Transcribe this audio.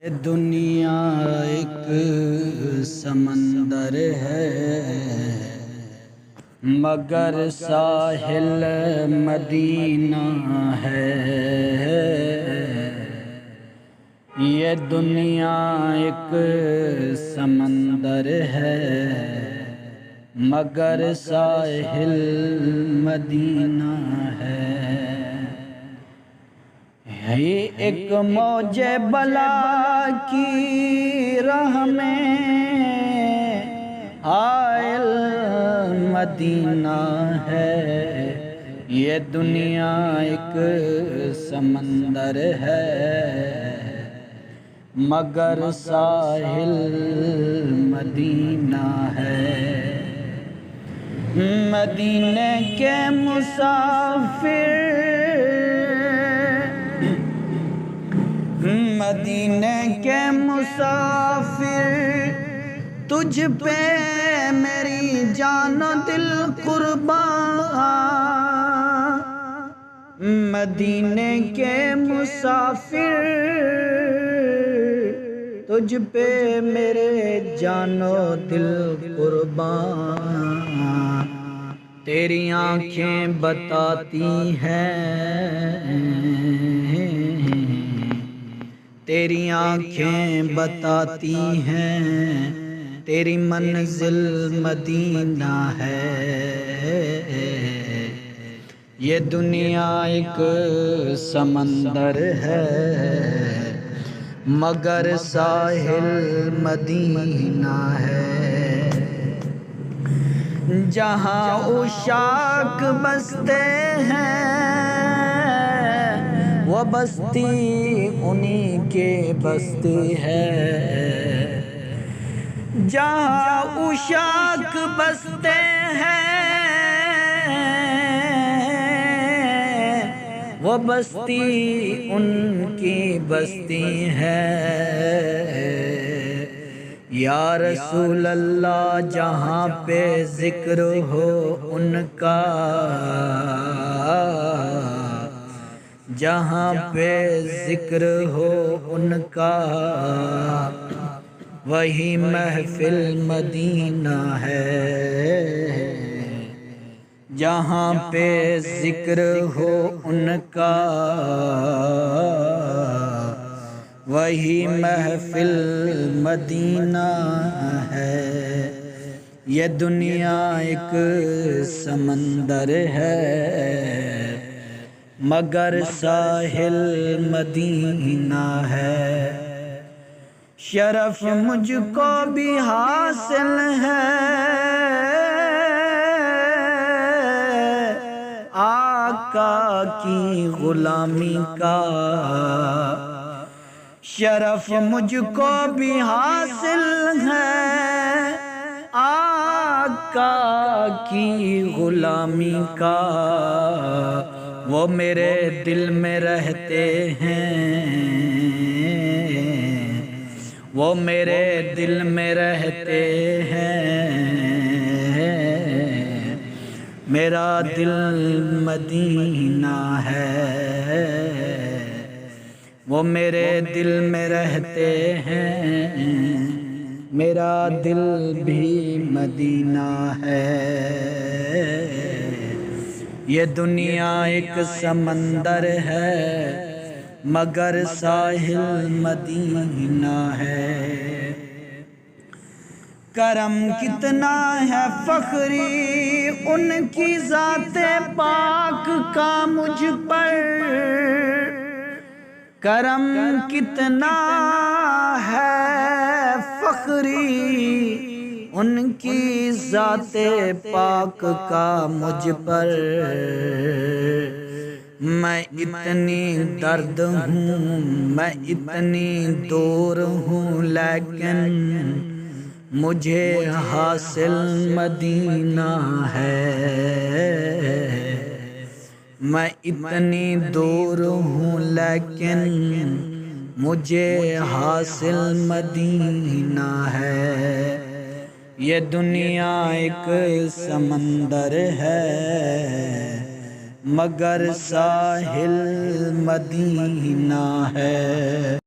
دنیا ایک سمندر ہے مگر ساحل مدینہ ہے۔ یہ دنیا ایک سمندر ہے مگر ساحل مدینہ ہے۔ یہ ایک موج بلا کی راہ میں حائل مدینہ ہے۔ یہ دنیا ایک سمندر ہے مگر ساحل مدینہ ہے۔ مدینے کے مسافر مدینے کے مسافر تجھ پہ میری جان و دل قربان۔ مدینے کے مسافر تجھ پہ میرے جان و دل قربان۔ تیری آنکھیں بتاتی ہیں تیری آنکھیں بتاتی ہیں تیری منزل مدینہ ہے۔ یہ دنیا ایک سمندر ہے مگر ساحل مدینہ ہے۔ جہاں عشاق بستے ہیں وہ بستی انہی کے بستی ہے۔ جہاں عشاق بستے ہیں وہ بستی ان کی بستی ہے۔ یا رسول اللہ جہاں پہ ذکر ہو ان کا جہاں پہ ذکر ہو ان کا وہی محفل مدینہ ہے۔ جہاں پہ ذکر ہو ان کا وہی محفل مدینہ ہے۔ یہ دنیا ایک سمندر ہے مگر ساحل مدینہ ہے۔ شرف مجھ کو بھی حاصل ہے آقا کی غلامی کا۔ شرف مجھ کو بھی حاصل ہے آقا کی غلامی کا۔ وہ میرے دل میں رہتے ہیں وہ میرے دل میں رہتے ہیں۔ میرا دل مدینہ ہے وہ میرے دل میں رہتے ہیں۔ میرا دل بھی مدینہ ہے۔ یہ دنیا ایک سمندر ہے مگر ساحل مدینہ ہے۔ کرم کتنا ہے فخری ان کی ذات پاک کا مجھ پر۔ کرم کتنا ہے فخری ان کی ذات پاک کا مجھ پر۔ میں اتنی درد ہوں میں اتنی دور ہوں لیکن مجھے حاصل مدینہ ہے۔ میں اتنی دور ہوں لیکن مجھے حاصل مدینہ ہے۔ یہ دنیا ایک سمندر ہے مگر ساحل مدینہ ہے۔